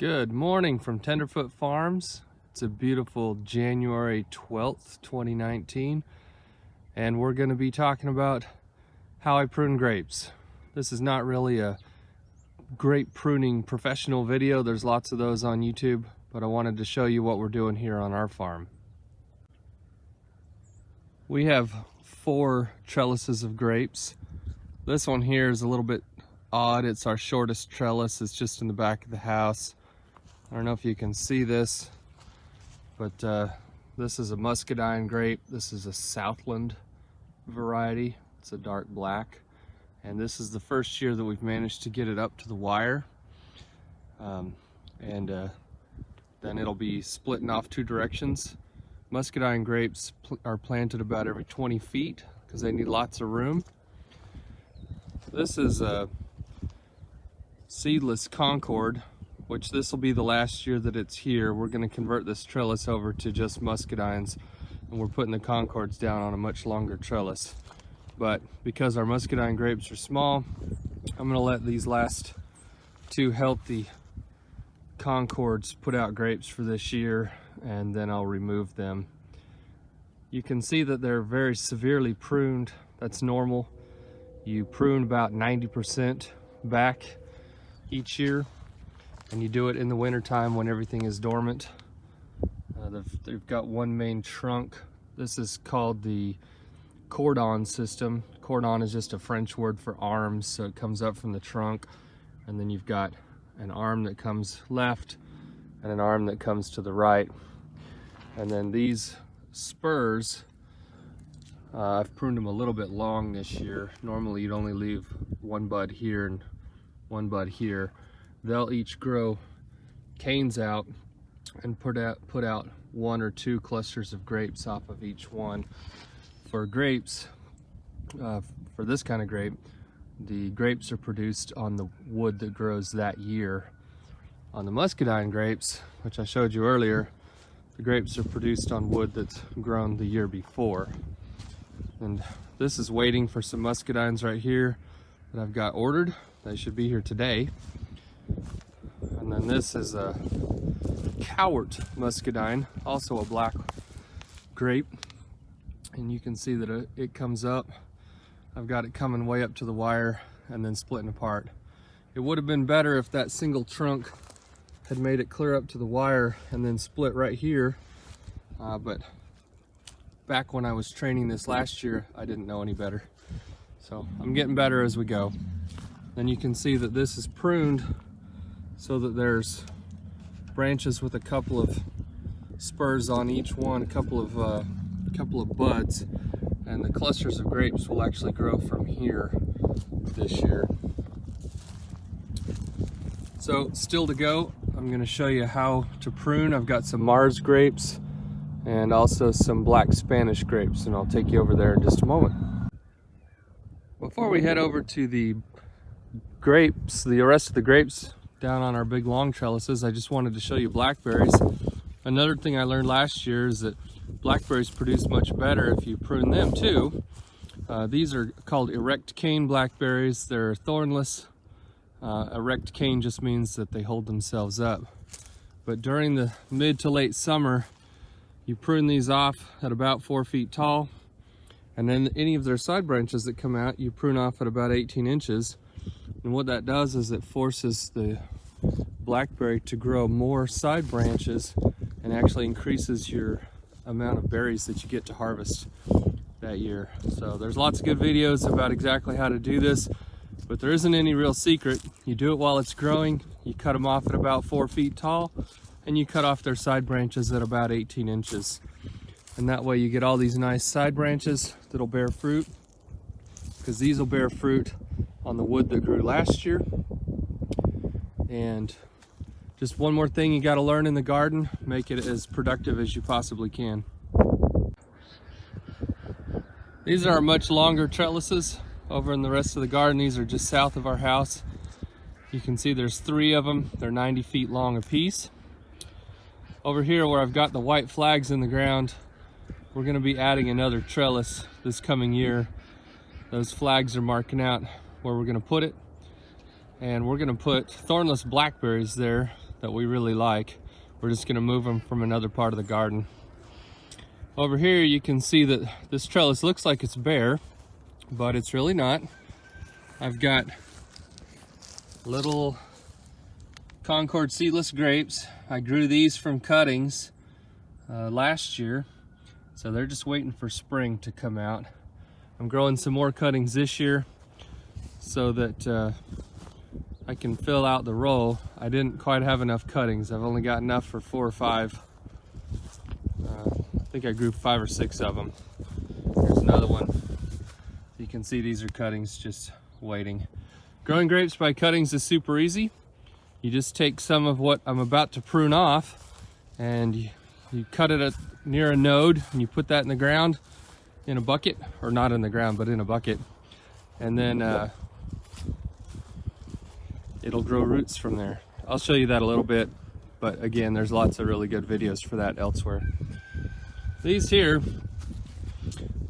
Good morning from Tenderfoot Farms. It's a beautiful January 12th, 2019, and we're going to be talking about how I prune grapes. This is not really a grape pruning professional video. There's lots of those on YouTube, but I wanted to show you what we're doing here on our farm. We have 4 trellises of grapes. This one here is a little bit odd. It's our shortest trellis. It's just in the back of the house. I don't know if you can see this, but this is a muscadine grape. This is a Southland variety. It's a dark black. And this is the first year that we've managed to get it up to the wire. Then it'll be splitting off 2 directions. Muscadine grapes are planted about every 20 feet because they need lots of room. This is a seedless Concord, which this will be the last year that it's here. We're going to convert this trellis over to just muscadines, and we're putting the Concords down on a much longer trellis. But because our muscadine grapes are small, I'm going to let these last 2 healthy Concords put out grapes for this year, and then I'll remove them. You can see that they're very severely pruned. That's normal. You prune about 90% back each year, and you do it in the winter time when everything is dormant. They've got one main trunk. This is called the cordon system. Cordon is just a French word for arms, so it comes up from the trunk, and then you've got an arm that comes left and an arm that comes to the right. And then these spurs, I've pruned them a little bit long this year. Normally you'd only leave 1 bud here and 1 bud here. They'll each grow canes out and put out 1 or 2 clusters of grapes off of each one. For grapes, for this kind of grape, the grapes are produced on the wood that grows that year. On the muscadine grapes, which I showed you earlier, the grapes are produced on wood that's grown the year before. And this is waiting for some muscadines right here that I've got ordered. They should be here today. And then this is a Cowart muscadine, also a black grape. And you can see that it comes up. I've got it coming way up to the wire and then splitting apart. It would have been better if that single trunk had made it clear up to the wire and then split right here. But back when I was training this last year, I didn't know any better. So I'm getting better as we go. Then you can see that this is pruned so that there's branches with a couple of spurs on each one, a couple of buds, and the clusters of grapes will actually grow from here this year. So still to go, I'm going to show you how to prune. I've got some Mars grapes and also some black Spanish grapes, and I'll take you over there in just a moment. Before we head over to the grapes, the rest of the grapes down on our big long trellises, I just wanted to show you blackberries. Another thing I learned last year is that blackberries produce much better if you prune them too. These are called erect cane blackberries. They're thornless. Erect cane just means that they hold themselves up. But during the mid to late summer, you prune these off at about 4 feet tall, and then any of their side branches that come out, you prune off at about 18 inches. And what that does is it forces the blackberry to grow more side branches and actually increases your amount of berries that you get to harvest that year. So there's lots of good videos about exactly how to do this, but there isn't any real secret. You do it while it's growing, you cut them off at about 4 feet tall, and you cut off their side branches at about 18 inches. And that way you get all these nice side branches that'll bear fruit, because these will bear fruit on the wood that grew last year. And just one more thing you got to learn in the garden: make it as productive as you possibly can. These are much longer trellises over in the rest of the garden. These are just south of our house. You can see there's 3 of them. They're 90 feet long a piece. Over here where I've got the white flags in the ground, we're going to be adding another trellis this coming year. Those flags are marking out where we're going to put it, and we're going to put thornless blackberries there that we really like. We're just gonna move them from another part of the garden. Over here you can see that this trellis looks like it's bare, but it's really not. I've got little Concord seedless grapes. I grew these from cuttings last year, so they're just waiting for spring to come out. I'm growing some more cuttings this year so that I can fill out the row. I didn't quite have enough cuttings. I've only got enough for 4 or 5. I think I grew 5 or 6 of them. Here's another one. You can see these are cuttings just waiting. Growing grapes by cuttings is super easy. You just take some of what I'm about to prune off and you cut it near a node, and you put that in the ground in a bucket, or not in the ground, but in a bucket. And then it'll grow roots from there. I'll show you that a little bit, but again, there's lots of really good videos for that elsewhere. These here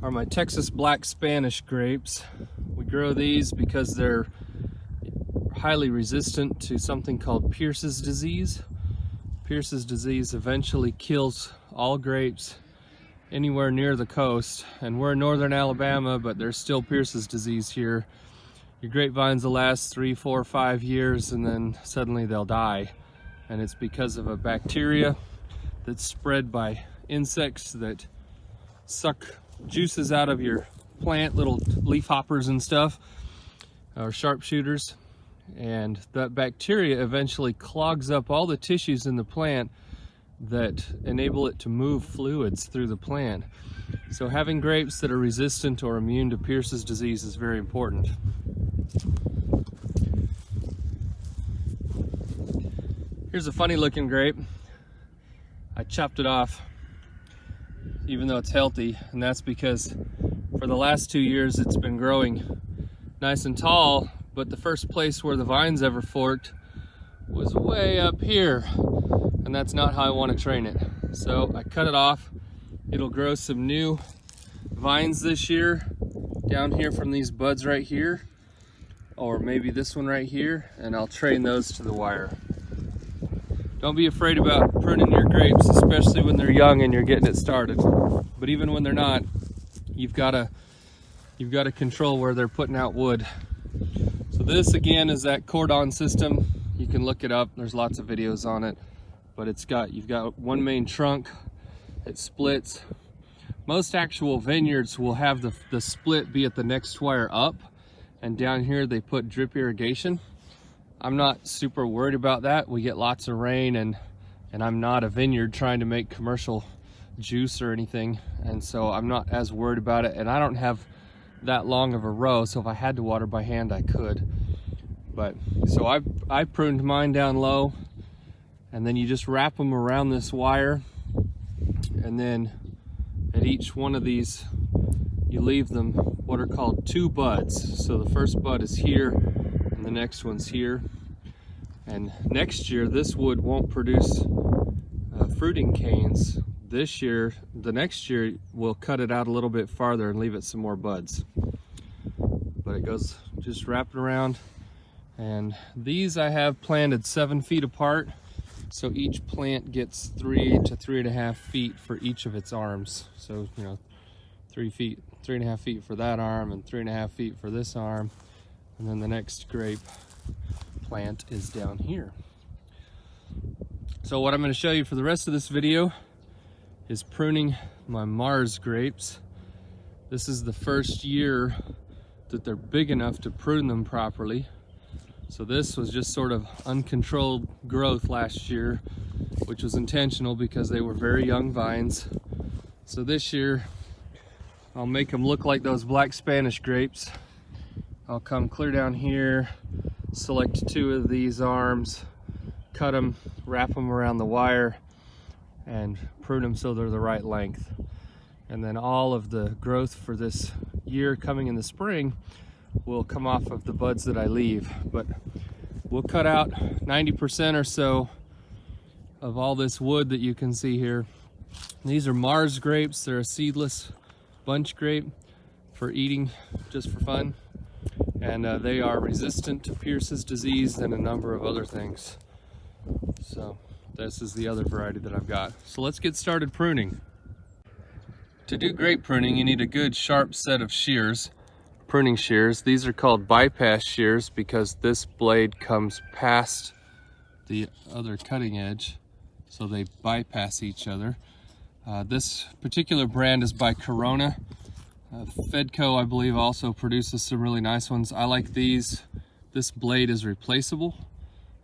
are my Texas Black Spanish grapes. We grow these because they're highly resistant to something called Pierce's disease. Pierce's disease eventually kills all grapes anywhere near the coast, and we're in northern Alabama, but there's still Pierce's disease here. Your grapevines will last 3, 4, 5 years, and then suddenly they'll die, and it's because of a bacteria that's spread by insects that suck juices out of your plant, little leaf hoppers and stuff, or sharpshooters. And that bacteria eventually clogs up all the tissues in the plant that enable it to move fluids through the plant. So having grapes that are resistant or immune to Pierce's disease is very important. Here's a funny looking grape. I chopped it off even though it's healthy, and that's because for the last 2 years it's been growing nice and tall, but the first place where the vines ever forked was way up here, and that's not how I want to train it. So I cut it off. It'll grow some new vines this year down here from these buds right here, or maybe this one right here, and I'll train those to the wire. Don't be afraid about pruning your grapes, especially when they're young and you're getting it started. But even when they're not, you've got to control where they're putting out wood. So this again is that cordon system. You can look it up. There's lots of videos on it. But you've got one main trunk. It splits. Most actual vineyards will have the split be at the next wire up, and down here they put drip irrigation. I'm not super worried about that. We get lots of rain, and I'm not a vineyard trying to make commercial juice or anything, and so I'm not as worried about it. And I don't have that long of a row, so if I had to water by hand I could. But so I pruned mine down low, and then you just wrap them around this wire, and then at each one of these you leave them what are called 2 buds. So the first bud is here and the next one's here, and next year this wood won't produce fruiting canes. The next year we'll cut it out a little bit farther and leave it some more buds. But it goes just wrapped around, and these I have planted 7 feet apart, so each plant gets 3 to 3.5 feet for each of its arms. So 3.5 feet for that arm, and 3.5 feet for this arm, and then the next grape plant is down here. So what I'm going to show you for the rest of this video is pruning my Mars grapes. This is the first year that they're big enough to prune them properly. So this was just sort of uncontrolled growth last year, which was intentional because they were very young vines. So this year I'll make them look like those black Spanish grapes. I'll come clear down here, select 2 of these arms, cut them, wrap them around the wire, and prune them so they're the right length. And then all of the growth for this year coming in the spring will come off of the buds that I leave. But we'll cut out 90% or so of all this wood that you can see here. These are Mars grapes. They're a seedless bunch grape for eating, just for fun. And they are resistant to Pierce's disease and a number of other things. So this is the other variety that I've got. So let's get started pruning. To do grape pruning, you need a good sharp set of shears, pruning shears. These are called bypass shears because this blade comes past the other cutting edge, so they bypass each other. This particular brand is by Corona. Fedco, I believe, also produces some really nice ones. I like these. This blade is replaceable.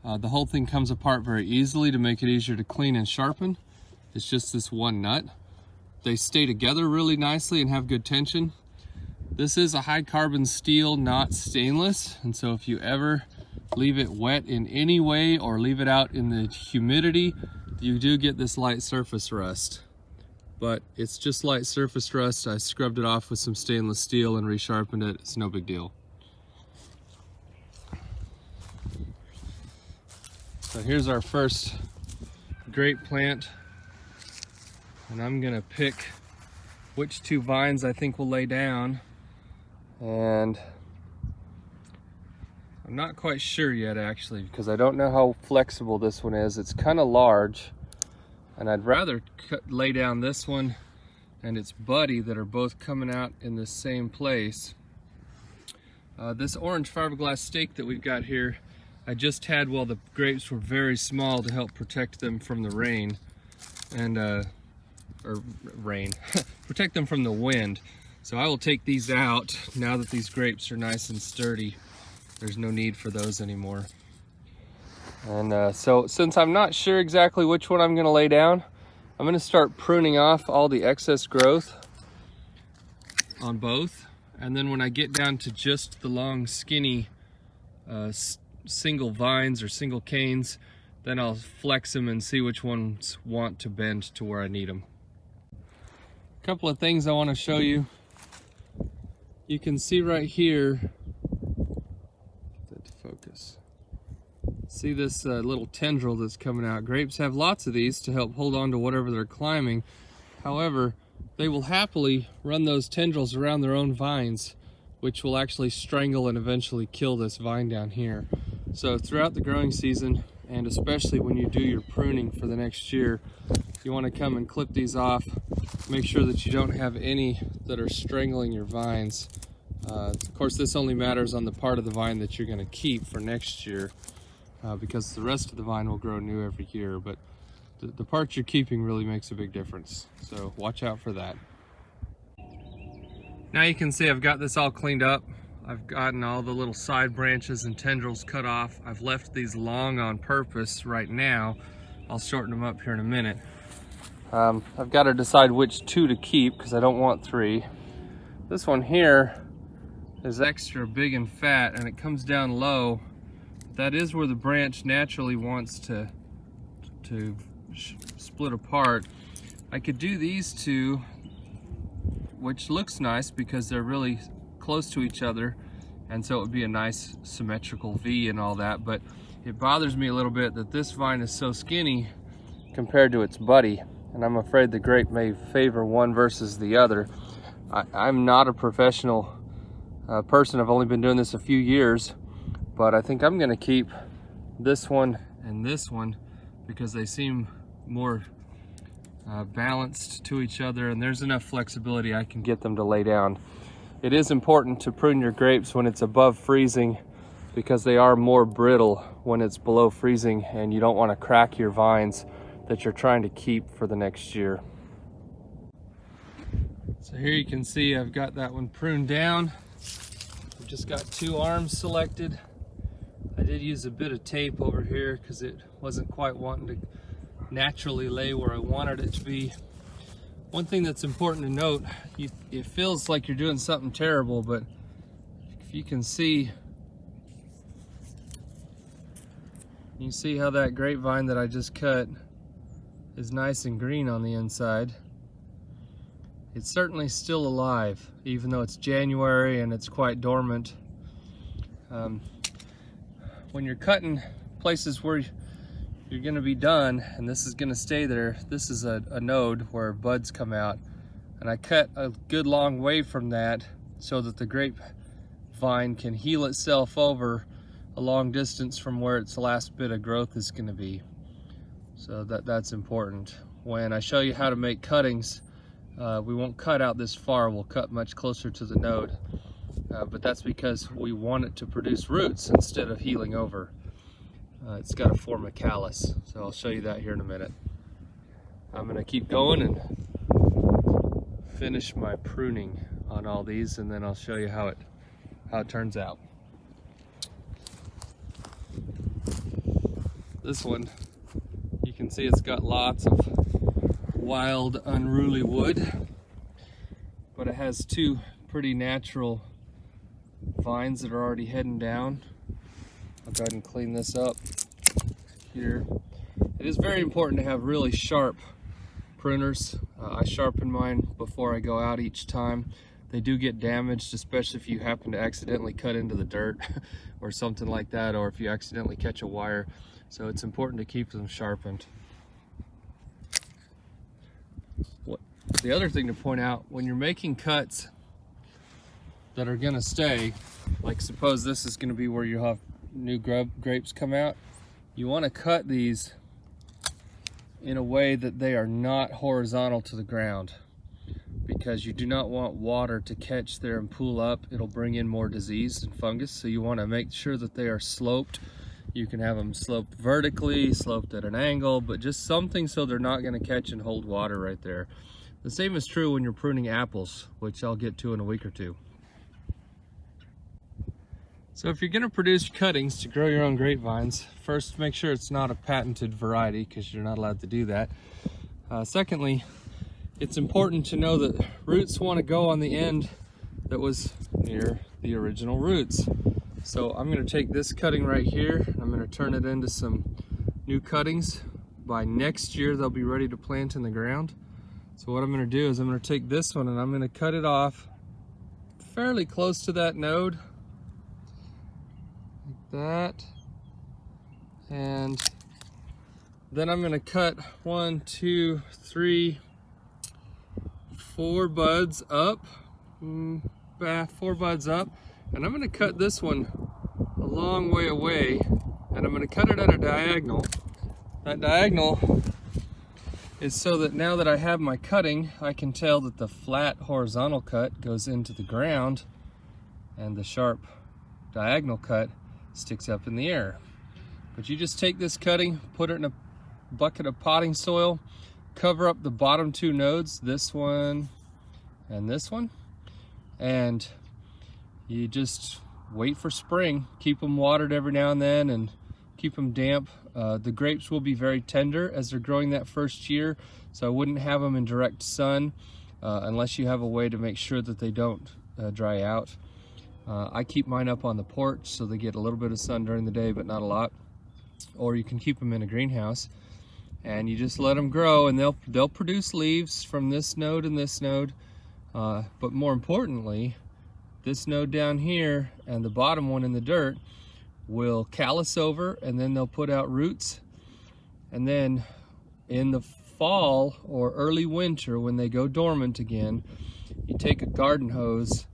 The whole thing comes apart very easily to make it easier to clean and sharpen. It's just this one nut. They stay together really nicely and have good tension. This is a high carbon steel, not stainless, and so if you ever leave it wet in any way or leave it out in the humidity, you do get this light surface rust. But it's just light surface rust. I scrubbed it off with some stainless steel and resharpened it. It's no big deal. So here's our first grape plant, and I'm gonna pick which two vines I think will lay down, and I'm not quite sure yet actually, because I don't know how flexible this one is. It's kind of large, and I'd rather lay down this one and its buddy that are both coming out in the same place. This orange fiberglass stake that we've got here, I just had while the grapes were very small to help protect them from the rain, and protect them from the wind. So I will take these out now that these grapes are nice and sturdy. There's no need for those anymore. And so since I'm not sure exactly which one I'm gonna lay down, I'm gonna start pruning off all the excess growth on both. And then when I get down to just the long, skinny single vines or single canes, then I'll flex them and see which ones want to bend to where I need them. A couple of things I wanna show you. You can see right here, get that to focus. See this little tendril that's coming out. Grapes have lots of these to help hold on to whatever they're climbing. However, they will happily run those tendrils around their own vines, which will actually strangle and eventually kill this vine down here. So throughout the growing season, and especially when you do your pruning for the next year, you want to come and clip these off. Make sure that you don't have any that are strangling your vines. Of course, this only matters on the part of the vine that you're going to keep for next year, because the rest of the vine will grow new every year, but the part you're keeping really makes a big difference. So watch out for that. Now you can see I've got this all cleaned up. I've gotten all the little side branches and tendrils cut off. I've left these long on purpose right now. I'll shorten them up here in a minute. I've got to decide which two to keep because I don't want three. This one here is extra big and fat, and it comes down low. That is where the branch naturally wants to split apart. I could do these two, which looks nice because they're really close to each other, and so it would be a nice symmetrical V and all that, but it bothers me a little bit that this vine is so skinny compared to its buddy, and I'm afraid the grape may favor one versus the other. I'm not a professional person. I've only been doing this a few years, but I think I'm going to keep this one and this one because they seem more balanced to each other, and there's enough flexibility I can get them to lay down. It is important to prune your grapes when it's above freezing because they are more brittle when it's below freezing, and you don't want to crack your vines that you're trying to keep for the next year. So here you can see I've got that one pruned down. I've just got two arms selected. I did use a bit of tape over here because it wasn't quite wanting to naturally lay where I wanted it to be. One thing that's important to note, it feels like you're doing something terrible, but if you can see, you see how that grapevine that I just cut is nice and green on the inside. It's certainly still alive, even though it's January and it's quite dormant. When you're cutting places where you're going to be done and this is going to stay there, this is a node where buds come out, and I cut a good long way from that so that the grapevine can heal itself over a long distance from where its last bit of growth is going to be. So that's important. When I show you how to make cuttings, we won't cut out this far, we'll cut much closer to the node. But that's because we want it to produce roots instead of healing over. It's got to form a callus, so I'll show you that here in a minute. I'm going to keep going and finish my pruning on all these, and then I'll show you how it turns out. This one, you can see it's got lots of wild, unruly wood, but it has two pretty natural vines that are already heading down. I'll go ahead and clean this up here. It is very important to have really sharp pruners. I sharpen mine before I go out each time. They do get damaged, especially if you happen to accidentally cut into the dirt or something like that, or if you accidentally catch a wire. So it's important to keep them sharpened. The other thing to point out, when you're making cuts that are gonna stay, like suppose this is gonna be where you have new grapes come out, you wanna cut these in a way that they are not horizontal to the ground, because you do not want water to catch there and pool up. It'll bring in more disease and fungus, so you wanna make sure that they are sloped. You can have them sloped vertically, sloped at an angle, but just something so they're not gonna catch and hold water right there. The same is true when you're pruning apples, which I'll get to in a week or two. So if you're gonna produce cuttings to grow your own grapevines, first make sure it's not a patented variety, because you're not allowed to do that. Secondly, it's important to know that roots wanna go on the end that was near the original roots. So I'm gonna take this cutting right here, and I'm gonna turn it into some new cuttings. By next year, they'll be ready to plant in the ground. So what I'm gonna do is I'm gonna take this one and I'm gonna cut it off fairly close to that node, like that. And then I'm gonna cut 1, 2, 3, 4 buds up, 4 buds up. And I'm gonna cut this one a long way away, and I'm gonna cut it at a diagonal. That diagonal is so that now that I have my cutting, I can tell that the flat horizontal cut goes into the ground and the sharp diagonal cut sticks up in the air. But you just take this cutting, put it in a bucket of potting soil, cover up the bottom 2 nodes, this one and this one, and you just wait for spring. Keep them watered every now and then and keep them damp. The grapes will be very tender as they're growing that first year, so I wouldn't have them in direct sun unless you have a way to make sure that they don't dry out. I keep mine up on the porch so they get a little bit of sun during the day, but not a lot. Or you can keep them in a greenhouse, and you just let them grow, and they'll produce leaves from this node and this node. But more importantly, this node down here and the bottom one in the dirt will callus over, and then they'll put out roots. And then in the fall or early winter, when they go dormant again, you take a garden hose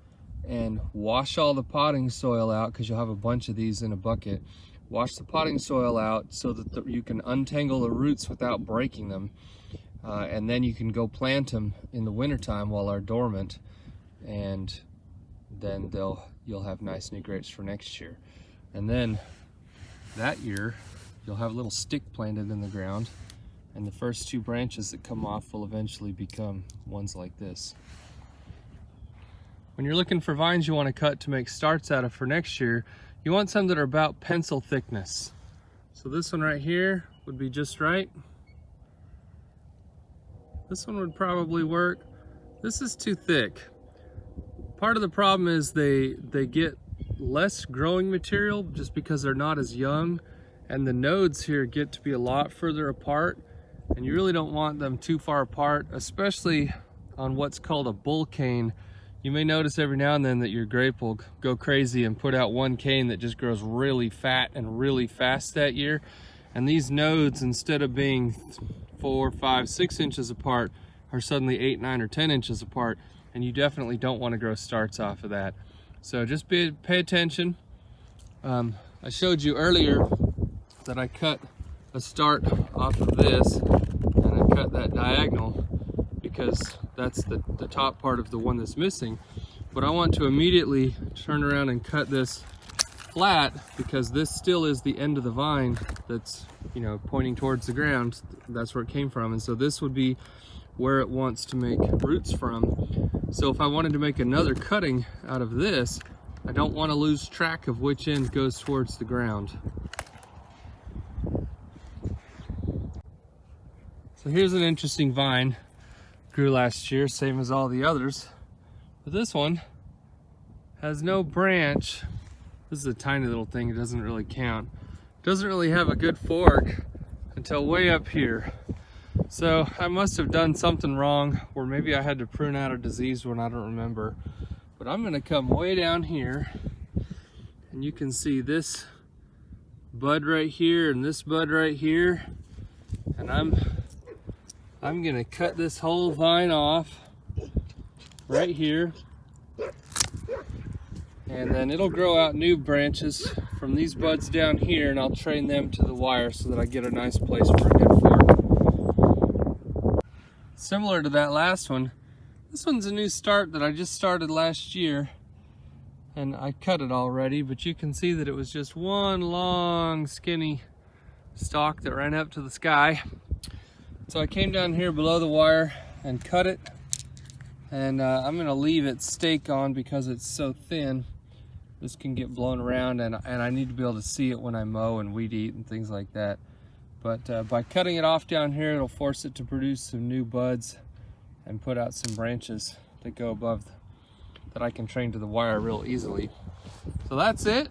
and wash all the potting soil out, because you'll have a bunch of these in a bucket. Wash the potting soil out so that you can untangle the roots without breaking them. And then you can go plant them in the wintertime while they're dormant, and then you'll have nice new grapes for next year. And then that year, you'll have a little stick planted in the ground, and the first 2 branches that come off will eventually become ones like this. When you're looking for vines you want to cut to make starts out of for next year, you want some that are about pencil thickness. So this one right here would be just right. This one would probably work. This is too thick. Part of the problem is they get less growing material just because they're not as young, and the nodes here get to be a lot further apart, and you really don't want them too far apart, especially on what's called a bull cane. You may notice every now and then that your grape will go crazy and put out one cane that just grows really fat and really fast that year, and these nodes, instead of being 4, 5, 6 inches apart, are suddenly 8, 9, or 10 inches apart, and you definitely don't want to grow starts off of that. So just pay attention. I showed you earlier that I cut a start off of this, and I cut that diagonal because that's the top part of the one that's missing. But I want to immediately turn around and cut this flat because this still is the end of the vine that's, you know, pointing towards the ground. That's where it came from, and so this would be where it wants to make roots from. So if I wanted to make another cutting out of this, I don't want to lose track of which end goes towards the ground. So here's an interesting vine. Grew last year, same as all the others. But this one has no branch. This is a tiny little thing, it doesn't really count. Doesn't really have a good fork until way up here. So I must have done something wrong, or maybe I had to prune out a diseased one, I don't remember. But I'm gonna come way down here, and you can see this bud right here and this bud right here. And I'm gonna cut this whole vine off right here. And then it'll grow out new branches from these buds down here, and I'll train them to the wire so that I get a nice place for a good fork. Similar to that last one, this one's a new start that I just started last year, and I cut it already, but you can see that it was just one long skinny stalk that ran up to the sky. So I came down here below the wire and cut it, and I'm gonna leave it stake on because it's so thin. This can get blown around, and I need to be able to see it when I mow and weed eat and things like that. But by cutting it off down here, it'll force it to produce some new buds and put out some branches that go above that I can train to the wire real easily. So that's it.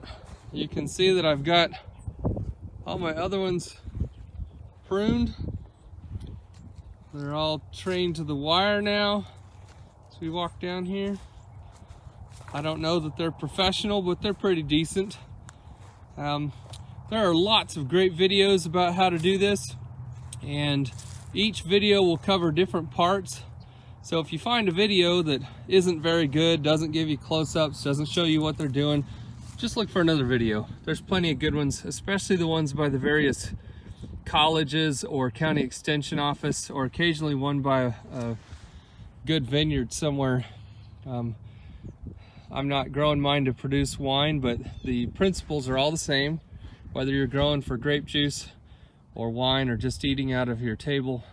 You can see that I've got all my other ones pruned. They're all trained to the wire now. So we walk down here. I don't know that they're professional, but they're pretty decent. There are lots of great videos about how to do this, and each video will cover different parts. So if you find a video that isn't very good, doesn't give you close-ups, doesn't show you what they're doing, just look for another video. There's plenty of good ones, especially the ones by the various colleges or county extension office, or occasionally one by a good vineyard somewhere. I'm not growing mine to produce wine, but the principles are all the same. Whether you're growing for grape juice or wine or just eating out of your table,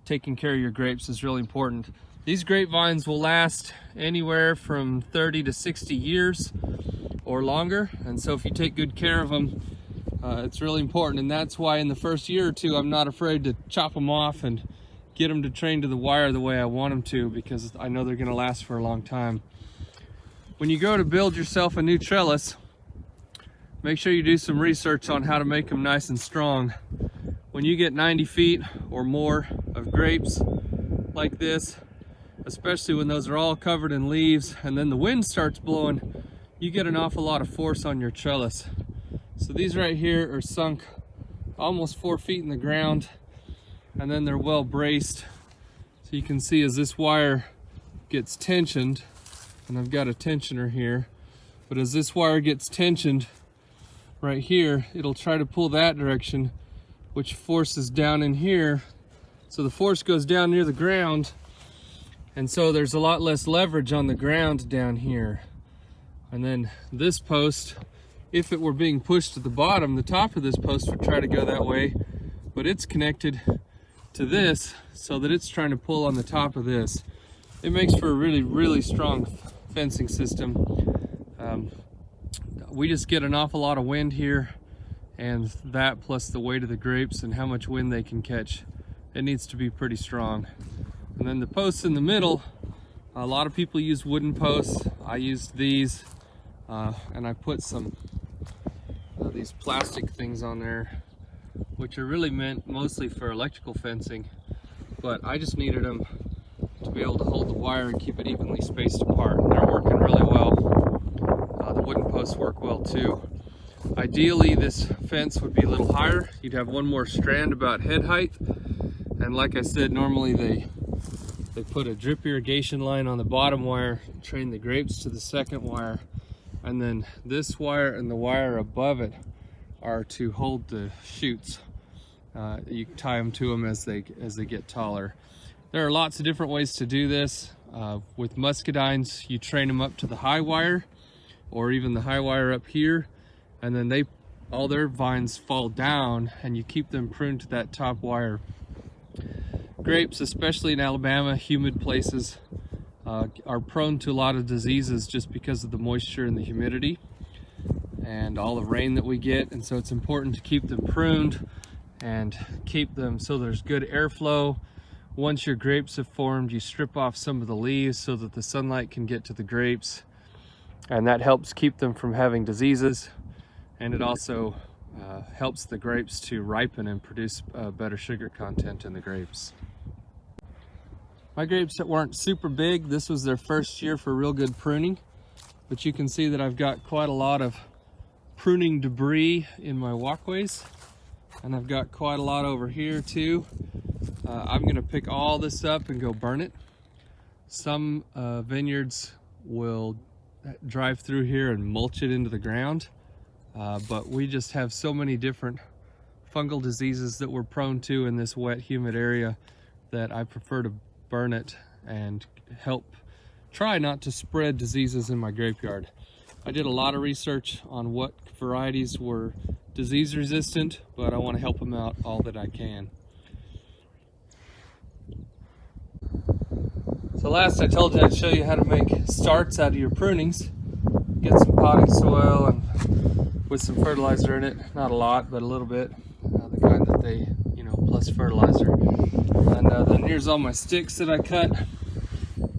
taking care of your grapes is really important. These grapevines will last anywhere from 30 to 60 years or longer, and so if you take good care of them, it's really important. And that's why in the first year or two, I'm not afraid to chop them off and get them to train to the wire the way I want them to, because I know they're going to last for a long time. When you go to build yourself a new trellis, make sure you do some research on how to make them nice and strong. When you get 90 feet or more of grapes like this, especially when those are all covered in leaves and then the wind starts blowing, you get an awful lot of force on your trellis. So these right here are sunk almost 4 feet in the ground, and then they're well braced. So you can see as this wire gets tensioned, and I've got a tensioner here, but as this wire gets tensioned right here, it'll try to pull that direction, which forces down in here. So the force goes down near the ground, and so there's a lot less leverage on the ground down here. And then this post, if it were being pushed to the bottom, the top of this post would try to go that way, but it's connected to this so that it's trying to pull on the top of this. It makes for a really, really strong fencing system. We just get an awful lot of wind here, and that plus the weight of the grapes and how much wind they can catch, it needs to be pretty strong. And then the posts in the middle, a lot of people use wooden posts. I used these, and I put some these plastic things on there, which are really meant mostly for electrical fencing, but I just needed them to be able to hold the wire and keep it evenly spaced apart. And they're working really well. The wooden posts work well too. Ideally, this fence would be a little higher. You'd have one more strand about head height. And like I said, normally they put a drip irrigation line on the bottom wire, train the grapes to the second wire, and then this wire and the wire above it are to hold the shoots. You can tie them to them as they get taller. There are lots of different ways to do this. With muscadines, you train them up to the high wire, or even the high wire up here, and then all their vines fall down and you keep them pruned to that top wire. Grapes, especially in Alabama, humid places, are prone to a lot of diseases just because of the moisture and the humidity and all the rain that we get, and so it's important to keep them pruned and keep them so there's good airflow. Once your grapes have formed, you strip off some of the leaves so that the sunlight can get to the grapes, and that helps keep them from having diseases, and it also helps the grapes to ripen and produce better sugar content in the grapes. My grapes that weren't super big, this was their first year for real good pruning, but you can see that I've got quite a lot of pruning debris in my walkways, and I've got quite a lot over here too. I'm gonna pick all this up and go burn it. Some vineyards will drive through here and mulch it into the ground, but we just have so many different fungal diseases that we're prone to in this wet, humid area that I prefer to burn it and help try not to spread diseases in my grape yard. I did a lot of research on what varieties were disease resistant, but I want to help them out all that I can. So last I told you I'd show you how to make starts out of your prunings. Get some potting soil and with some fertilizer in it, not a lot, but a little bit, the kind that they, plus fertilizer. And then here's all my sticks that I cut.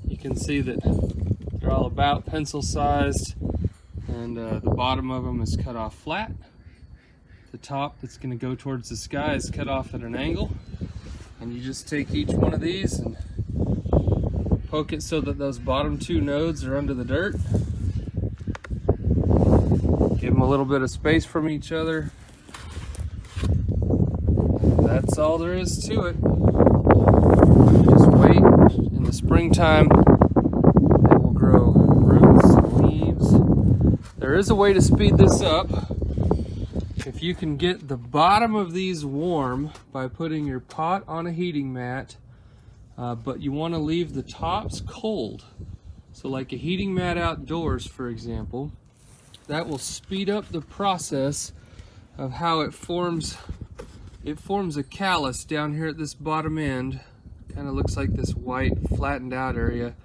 You can see that they're all about pencil sized, and the bottom of them is cut off flat. The top that's going to go towards the sky is cut off at an angle, and you just take each one of these and poke it so that those bottom two nodes are under the dirt. Give them a little bit of space from each other. That's all there is to it. Just wait. In the springtime, they will grow roots and leaves. There is a way to speed this up. If you can get the bottom of these warm by putting your pot on a heating mat, but you want to leave the tops cold. So like a heating mat outdoors, for example, that will speed up the process of how it forms. It forms a callus down here at this bottom end. Kind of looks like this white flattened out area.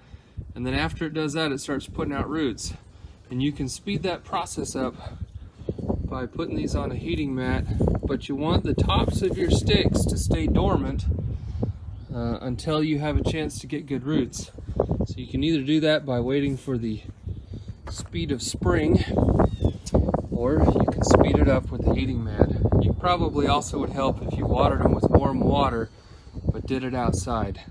And then after it does that, it starts putting out roots. And you can speed that process up by putting these on a heating mat, but you want the tops of your sticks to stay dormant until you have a chance to get good roots. So you can either do that by waiting for the speed of spring, or you can speed it up with the heating mat. You probably also would help if you watered them with warm water, but did it outside.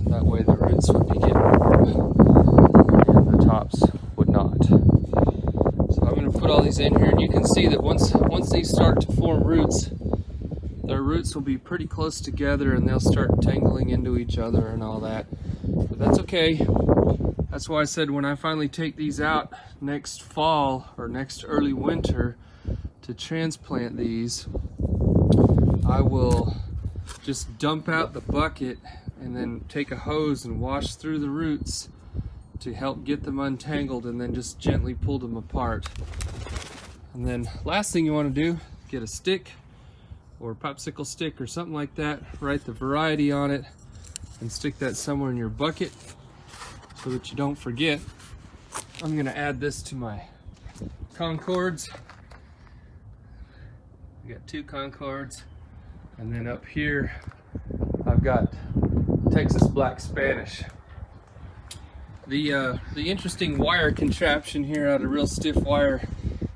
That way the roots would be getting warm and the tops would not. So I'm going to put all these in here, and you can see that once these start to form roots, their roots will be pretty close together and they'll start tangling into each other and all that. But that's okay. That's why I said when I finally take these out next fall or next early winter to transplant these, I will just dump out the bucket and then take a hose and wash through the roots to help get them untangled, and then just gently pull them apart. And then last thing you want to do, get a stick or a popsicle stick or something like that, write the variety on it and stick that somewhere in your bucket so that you don't forget. I'm going to add this to my Concords. I got 2 Concords, and then up here I've got Texas Black Spanish. The interesting wire contraption here out of real stiff wire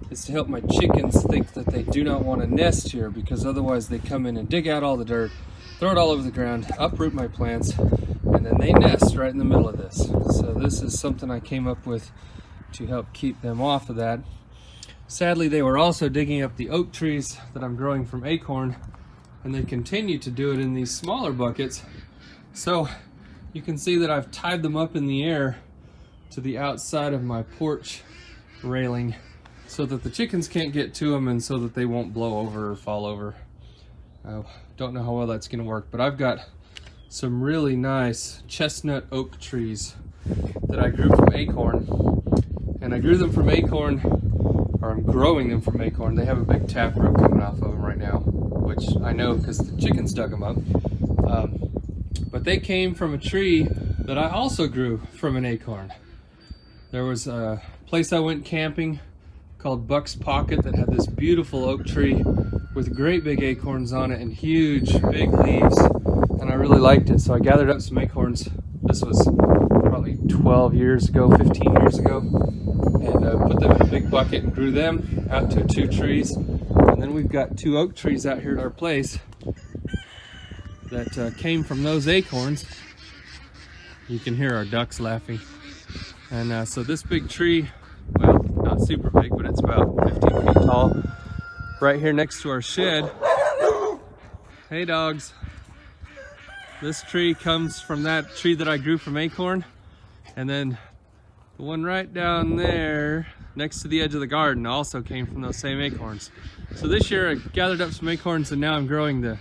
is to help my chickens think that they do not want to nest here, because otherwise they come in and dig out all the dirt, throw it all over the ground, uproot my plants, and then they nest right in the middle of this. So this is something I came up with to help keep them off of that. Sadly, they were also digging up the oak trees that I'm growing from acorn, and they continue to do it in these smaller buckets. So you can see that I've tied them up in the air to the outside of my porch railing, so that the chickens can't get to them and so that they won't blow over or fall over. Don't know how well that's gonna work, but I've got some really nice chestnut oak trees that I grew from acorn. And I grew them from acorn, or I'm growing them from acorn. They have a big taproot coming off of them right now, which I know because the chickens dug them up. But they came from a tree that I also grew from an acorn. There was a place I went camping called Buck's Pocket that had this beautiful oak tree with great big acorns on it and huge big leaves, and I really liked it, so I gathered up some acorns. This was probably 12 years ago, 15 years ago, and put them in a big bucket and grew them out to 2 trees. And then we've got 2 oak trees out here at our place that came from those acorns. You can hear our ducks laughing. And so this big tree, well, not super big, but it's about 15 feet tall, right here next to our shed. Hey dogs. This tree comes from that tree that I grew from acorn, and then the one right down there next to the edge of the garden also came from those same acorns. So this year I gathered up some acorns, and now I'm growing the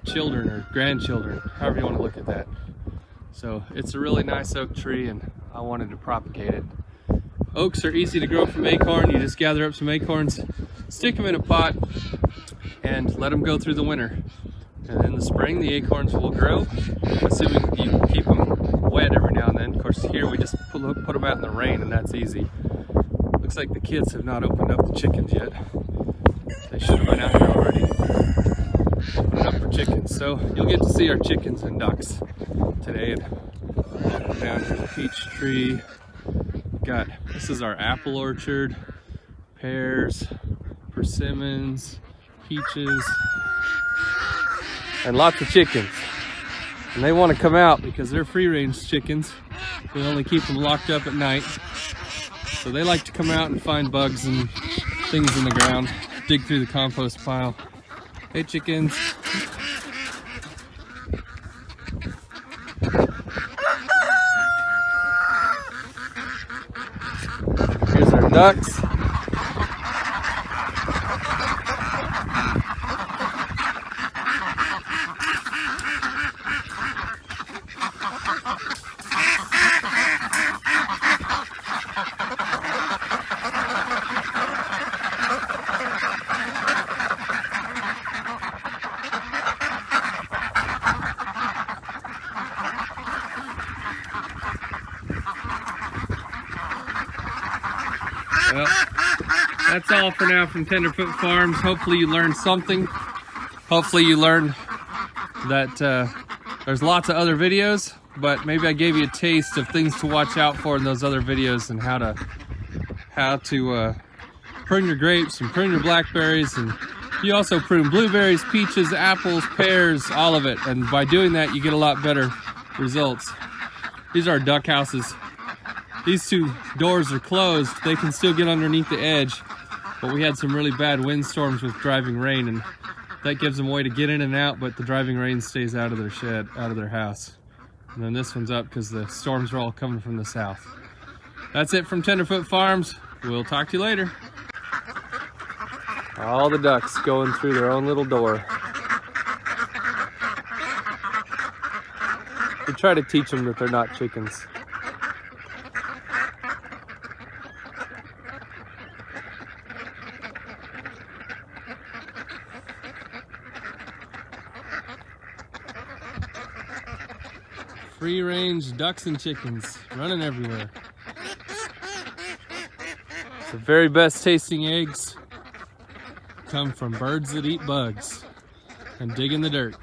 children or grandchildren, however you want to look at that. So it's a really nice oak tree, and I wanted to propagate it. Oaks are easy to grow from acorn. You just gather up some acorns, stick them in a pot, and let them go through the winter. And in the spring, the acorns will grow, assuming you keep them wet every now and then. Of course, here we just put them out in the rain, and that's easy. Looks like the kids have not opened up the chickens yet. They should have been out here already. Open it up for chickens. So you'll get to see our chickens and ducks today. And down here, the peach tree. This is our apple orchard, pears, persimmons, peaches, and lots of chickens. And they want to come out because they're free-range chickens. We only keep them locked up at night. So they like to come out and find bugs and things in the ground, dig through the compost pile. Hey chickens. Here's our ducks. Well, that's all for now from Tenderfoot Farms. Hopefully you learned something. Hopefully you learned that there's lots of other videos, but maybe I gave you a taste of things to watch out for in those other videos, and how to prune your grapes and prune your blackberries, and you also prune blueberries, peaches, apples, pears, all of it. And by doing that, you get a lot better results. These are our duck houses. These 2 doors are closed. They can still get underneath the edge, but we had some really bad windstorms with driving rain, and that gives them a way to get in and out, but the driving rain stays out of their shed, out of their house. And then this one's up because the storms are all coming from the south. That's it from Tenderfoot Farms. We'll talk to you later. All the ducks going through their own little door. We try to teach them that they're not chickens. Free-range ducks and chickens running everywhere. The very best tasting eggs come from birds that eat bugs and dig in the dirt.